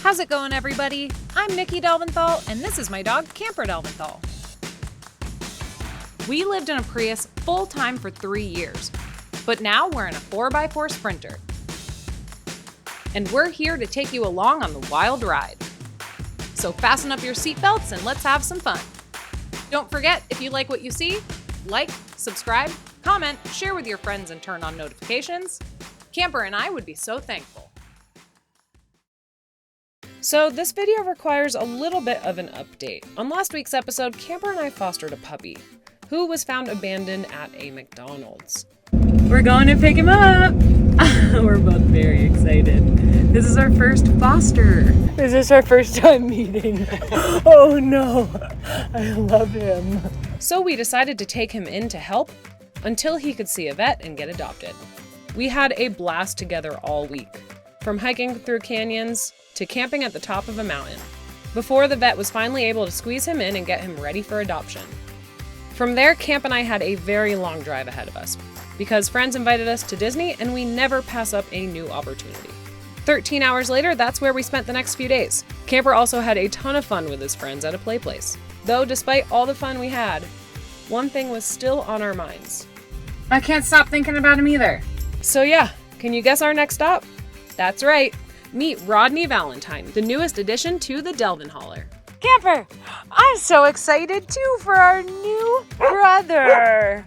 How's it going, everybody? I'm Nikki Delventhal, and this is my dog, Camper Delventhal. We lived in a Prius full-time for 3 years, but now we're in a 4x4 Sprinter. And we're here to take you along on the wild ride. So fasten up your seatbelts and let's have some fun. Don't forget, if you like what you see, like, subscribe, comment, share with your friends, and turn on notifications. Camper and I would be so thankful. So this video requires a little bit of an update. On last week's episode, Camper and I fostered a puppy who was found abandoned at a McDonald's. We're going to pick him up! We're both very excited. This is our first foster. This is our first time meeting. Oh no, I love him. So we decided to take him in to help until he could see a vet and get adopted. We had a blast together all week, from hiking through canyons to camping at the top of a mountain, before the vet was finally able to squeeze him in and get him ready for adoption. From there, Camp and I had a very long drive ahead of us, because friends invited us to Disney and we never pass up a new opportunity. 13 hours later, that's where we spent the next few days. Camper also had a ton of fun with his friends at a play place. Though despite all the fun we had, one thing was still on our minds. I can't stop thinking about him either. So yeah, can you guess our next stop? That's right, meet Rodney Valentine, the newest addition to the Delvenhauler. Camper, I'm so excited too for our new brother.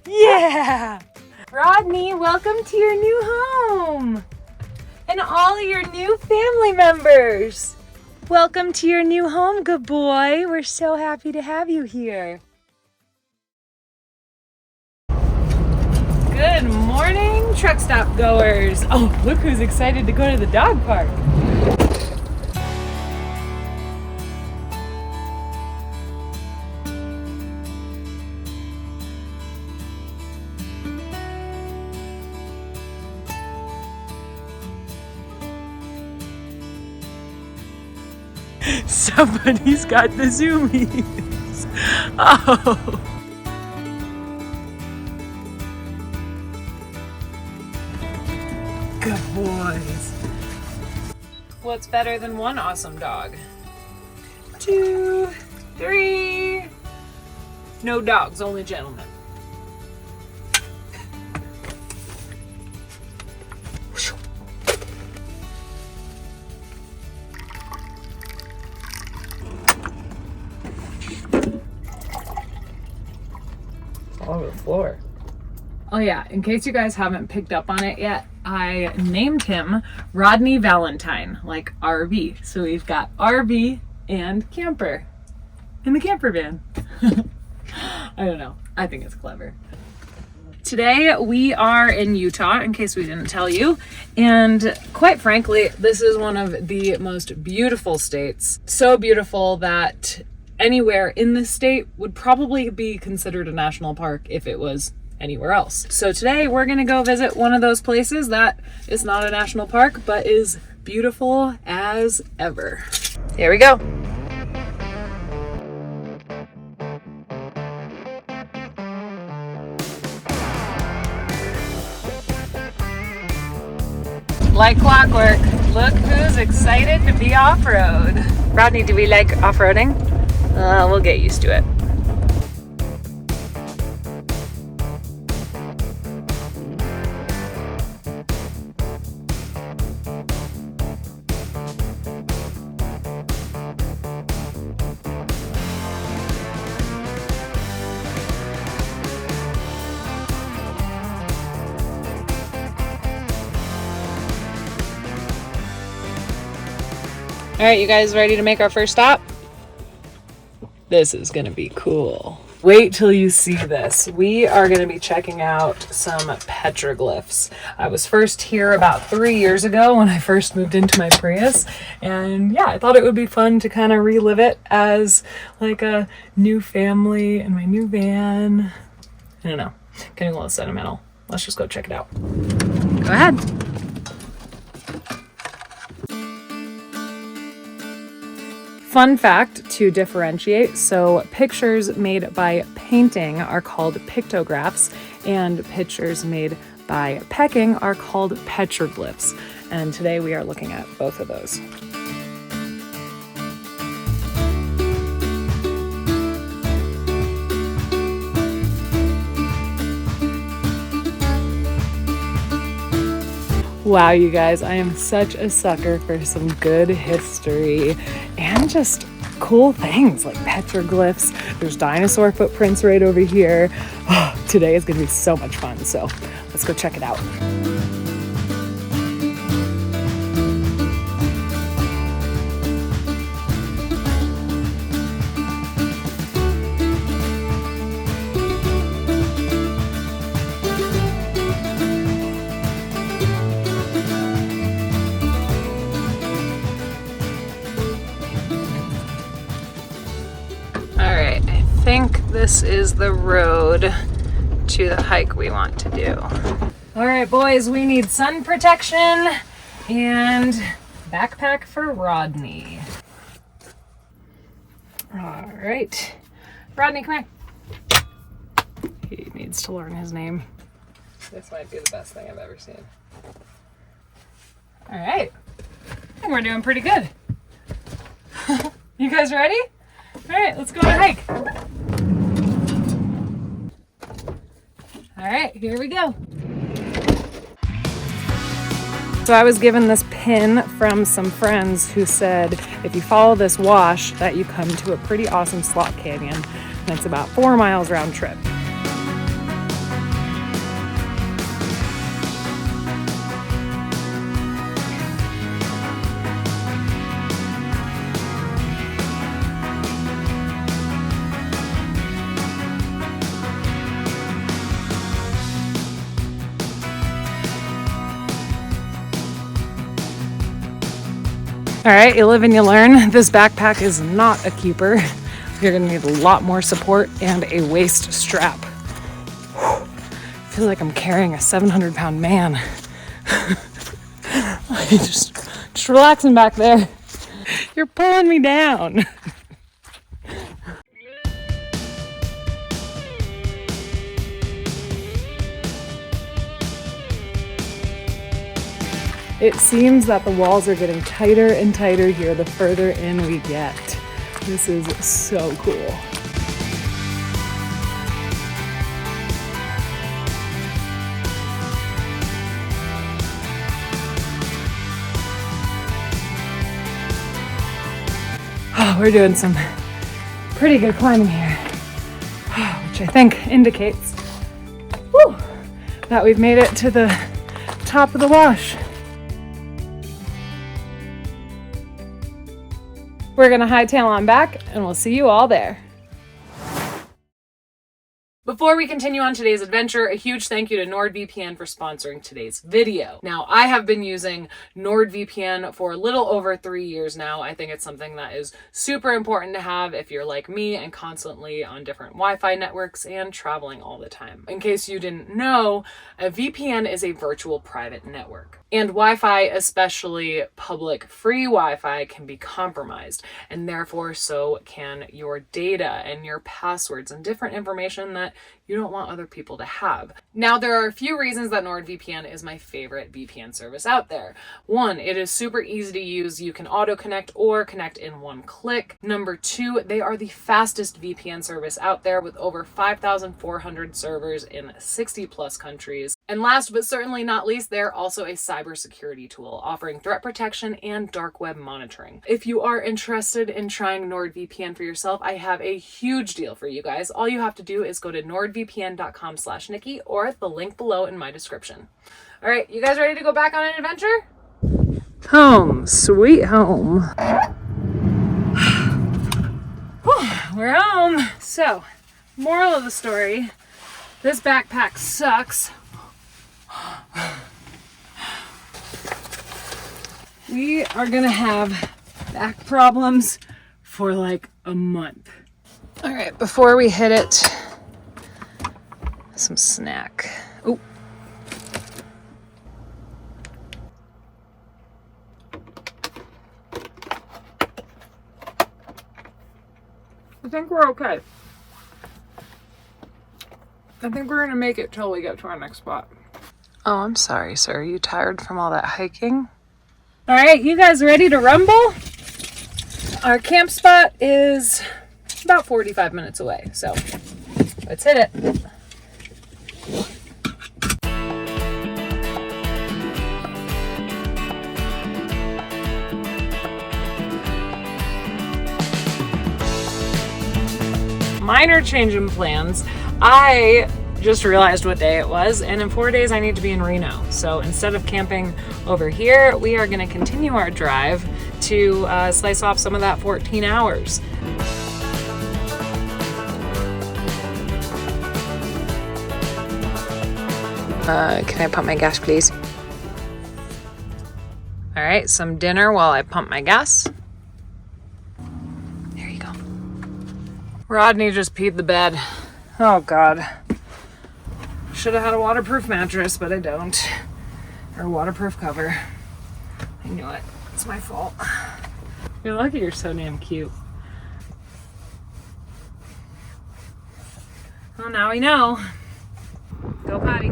Yeah! Rodney, welcome to your new home. And all of your new family members. Welcome to your new home, good boy. We're so happy to have you here. Good morning, truck stop goers. Oh, look who's excited to go to the dog park. Somebody's got the zoomies. Oh. Good boys. What's better than one awesome dog? 2, 3. No dogs, only gentlemen. All over the floor. Oh yeah, in case you guys haven't picked up on it yet, I named him Rodney Valentine, like RV. So we've got RV and Camper in the camper van. I don't know, I think it's clever. Today we are in Utah, in case we didn't tell you, and quite frankly, this is one of the most beautiful states. So beautiful that anywhere in this state would probably be considered a national park if it was anywhere else. So today we're gonna go visit one of those places that is not a national park but is beautiful as ever. Here we go. Like clockwork, look who's excited to be off-road. Rodney, do we like off-roading? We'll get used to it. All right, you guys ready to make our first stop? This is gonna be cool. Wait till you see this. We are gonna be checking out some petroglyphs. I was first here about 3 years ago when I first moved into my Prius. And yeah, I thought it would be fun to kind of relive it as like a new family in my new van. I don't know, getting a little sentimental. Let's just go check it out. Go ahead. Fun fact to differentiate, so pictures made by painting are called pictographs, and pictures made by pecking are called petroglyphs. And today we are looking at both of those. Wow, you guys, I am such a sucker for some good history and just cool things like petroglyphs. There's dinosaur footprints right over here. Oh, today is going to be so much fun, so let's go check it out. I think this is the road to the hike we want to do. All right, boys, we need sun protection and backpack for Rodney. All right, Rodney, come here. He needs to learn his name. This might be the best thing I've ever seen. All right, I think we're doing pretty good. You guys ready? All right, let's go on a hike. All right, here we go. So I was given this pin from some friends who said, if you follow this wash, that you come to a pretty awesome slot canyon. And it's about 4 miles round trip. All right, you live and you learn. This backpack is not a keeper. You're gonna need a lot more support and a waist strap. I feel like I'm carrying a 700-pound man. just relaxing back there. You're pulling me down. It seems that the walls are getting tighter and tighter here the further in we get. This is so cool. Oh, we're doing some pretty good climbing here, which I think indicates that we've made it to the top of the wash. We're gonna hightail on back and we'll see you all there. Before we continue on today's adventure, a huge thank you to NordVPN for sponsoring today's video. Now, I have been using NordVPN for a little over 3 years now. I think it's something that is super important to have if you're like me and constantly on different Wi-Fi networks and traveling all the time. In case you didn't know, a VPN is a virtual private network. And Wi-Fi, especially public free Wi-Fi, can be compromised, and therefore so can your data and your passwords and different information that you don't want other people to have. Now, there are a few reasons that NordVPN is my favorite VPN service out there. One, it is super easy to use. You can auto connect or connect in one click. Number two, they are the fastest VPN service out there with over 5,400 servers in 60 plus countries. And last but certainly not least, they're also a cybersecurity tool offering threat protection and dark web monitoring. If you are interested in trying NordVPN for yourself, I have a huge deal for you guys. All you have to do is go to nordvpn.com/Nikki or the link below in my description. All right, you guys ready to go back on an adventure? Home, sweet home. We're home. So, moral of the story, this backpack sucks. We are gonna have back problems for like a month. All right, before we hit it, some snack. Oh. I think we're okay. I think we're gonna make it till we get to our next spot. Oh, I'm sorry, sir. Are you tired from all that hiking? All right, you guys ready to rumble? Our camp spot is about 45 minutes away, so let's hit it. minor change in plans. I just realized what day it was, and in 4 days I need to be in Reno. So instead of camping over here, we are going to continue our drive to slice off some of that 14 hours. Can I pump my gas, please? All right, some dinner while I pump my gas. There you go. Rodney just peed the bed. Oh God. Should have had a waterproof mattress, but I don't. Or a waterproof cover. I knew it. It's my fault. You're lucky you're so damn cute. Well, now we know. Go potty.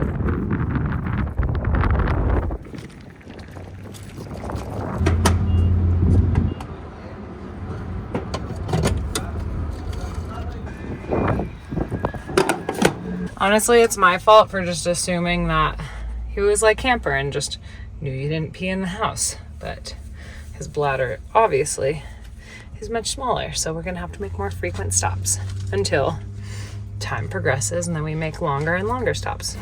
Honestly, it's my fault for just assuming that he was like Camper and just knew you didn't pee in the house. But his bladder, obviously, is much smaller. So we're going to have to make more frequent stops until time progresses, and then we make longer and longer stops.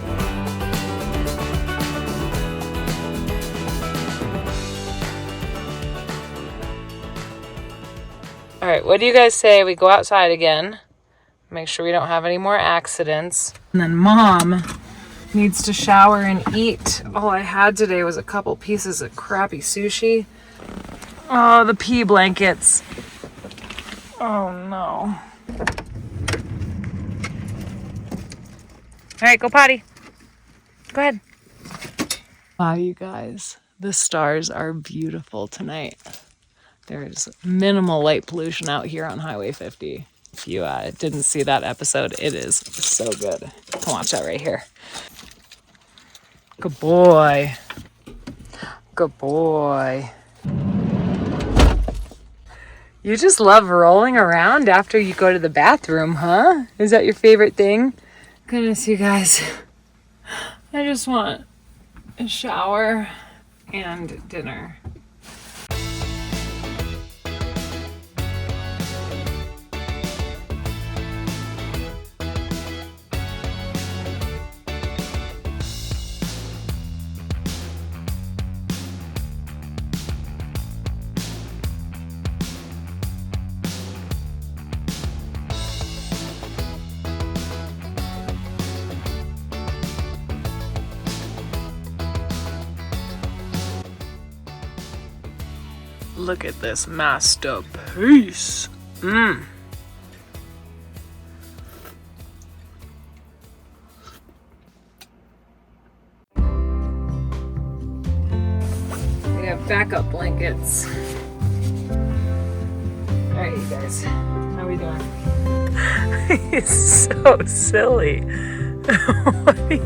All right, what do you guys say we go outside again? Make sure we don't have any more accidents. And then Mom needs to shower and eat. All I had today was a couple pieces of crappy sushi. Oh, the pee blankets. Oh no. All right, go potty. Go ahead. Wow, you guys, the stars are beautiful tonight. There's minimal light pollution out here on Highway 50. If you didn't see that episode, it is so good. Watch that right here. Good boy. Good boy. You just love rolling around after you go to the bathroom, huh? Is that your favorite thing? Goodness, you guys. I just want a shower and dinner. Look at this masterpiece. Mmm. We have backup blankets. All right, you guys, how we doing? He's so silly. What are you?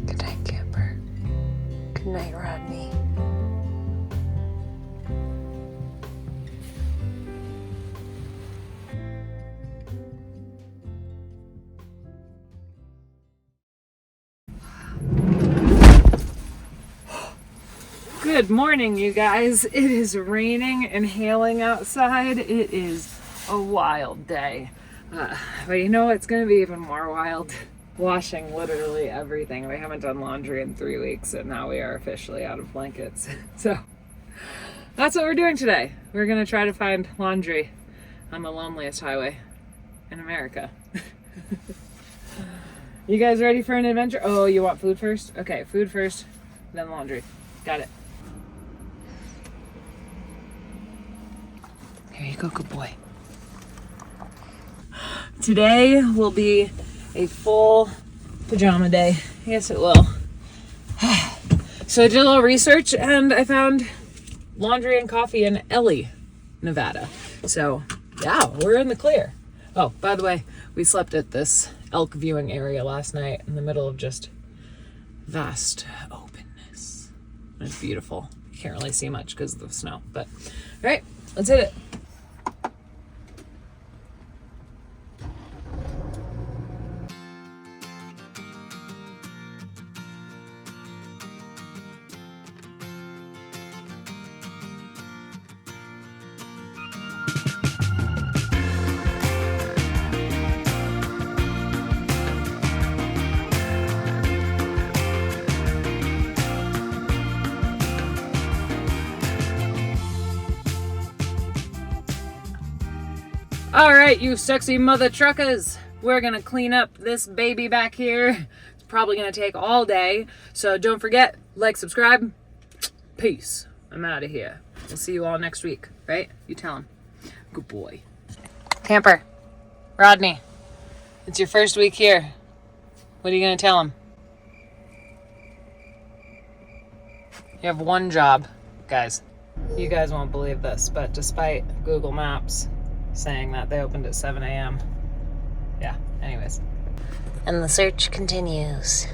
Good night, Camper. Good night, Rodney. Good morning, you guys. It is raining and hailing outside. It is a wild day. But you know it's going to be even more wild? Washing literally everything. We haven't done laundry in 3 weeks, and now we are officially out of blankets. So that's what we're doing today. We're going to try to find laundry on the loneliest highway in America. You guys ready for an adventure? Oh, you want food first? Okay, food first, then laundry. Got it. Here you go, good boy. Today will be a full pajama day. Yes, it will. So I did a little research and I found laundry and coffee in Ellie, Nevada. So yeah, we're in the clear. Oh, by the way, we slept at this elk viewing area last night in the middle of just vast openness. It's beautiful. You can't really see much because of the snow, but all right, let's hit it. All right, you sexy mother truckers, we're gonna clean up this baby back here. It's probably gonna take all day, so don't forget, like, subscribe. Peace. I'm out of here. We'll see you all next week, right? You tell him. Good boy. Camper, Rodney, it's your first week here. What are you gonna tell him? You have one job, guys. You guys won't believe this, but despite Google Maps saying that they opened at 7 a.m. Yeah, anyways. And the search continues.